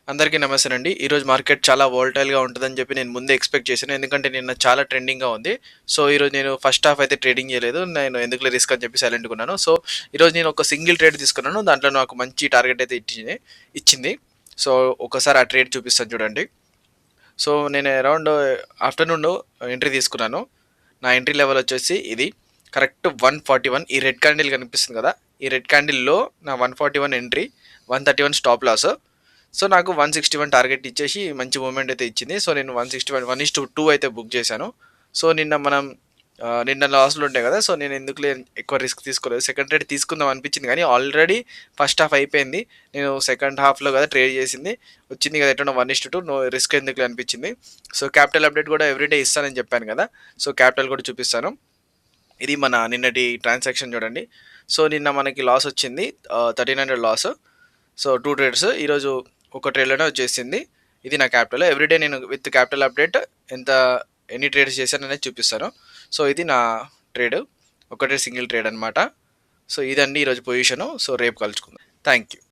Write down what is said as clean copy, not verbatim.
అందరికీ నమస్తేనండి. ఈరోజు మార్కెట్ చాలా వోలటైల్‌గా ఉంటదని చెప్పి నేను ముందే ఎక్స్‌పెక్ట్ చేశాను. ఎందుకంటే నిన్న చాలా ట్రెండింగ్‌గా ఉంది. సో, ఈరోజు నేను ఫస్ట్ హాఫ్ అయితే ట్రేడింగ్ చేయలేదు. నేను ఎందుకులే రిస్క్ అని చెప్పి సైలెంట్‌గా ఉన్నాను. సో, ఈరోజు నేను ఒక సింగిల్ ట్రేడ్ తీసుకున్నాను. దాంట్లో నాకు మంచి టార్గెట్ అయితే ఇచ్చింది. సో, ఒకసారి ఆ ట్రేడ్ చూపిస్తాను చూడండి. సో, నేను అరౌండ్ ఆఫ్టర్‌నూన్ ఎంట్రీ తీసుకున్నాను. నా ఎంట్రీ లెవెల్ వచ్చేసి ఇది. కరెక్ట్ 141 ఈ రెడ్ క్యాండిల్ కనిపిస్తుంది కదా! ఈ రెడ్ క్యాండిల్‌లో నా 141 ఎంట్రీ, 131 స్టాప్ లాస్. సో, నాకు 161 టార్గెట్ ఇచ్చేసి మంచి మూవ్‌మెంట్ అయితే ఇచ్చింది. సో, నేను 161 1:2 అయితే బుక్ చేశాను. సో, నిన్న లాస్‌లో ఉండే కదా! సో, నేను ఎందుకులే ఎక్కువ రిస్క్ తీసుకోలేదు. సెకండ్ ట్రేడ్ తీసుకుందాం అనిపించింది కానీ ఆల్రెడీ ఫస్ట్ హాఫ్ అయిపోయింది. నేను సెకండ్ హాఫ్‌లో కదా ట్రేడ్ చేసింది. వచ్చింది కదా ఎట్లనో 1:2 నో రిస్క్ ఎందుకులే అనిపించింది. సో, క్యాపిటల్ అప్డేట్ కూడా ఎవ్రీడే ఇస్తానని చెప్పాను కదా! సో, క్యాపిటల్ కూడా చూపిస్తాను. ఇది మన నిన్నటి ట్రాన్సాక్షన్ చూడండి. సో, నిన్న మనకి లాస్ వచ్చింది 1300 లాస్. సో, 2 ట్రేడ్స్ ఈరోజు ఒక ట్రేడ్‌లోనే వచ్చేసింది. ఇది నా క్యాపిటల్. ఎవ్రీడే నేను విత్ క్యాపిటల్ అప్డేట్ ఎంత ఎన్ని ట్రేడ్స్ చేశాననేది చూపిస్తాను. సో, ఇది నా ట్రేడ్. ఒకటే సింగిల్ ట్రేడ్ అనమాట. సో, ఇదండి ఈరోజు పొజిషను. సో, రేపు కలుసుకుందాం. Thank you.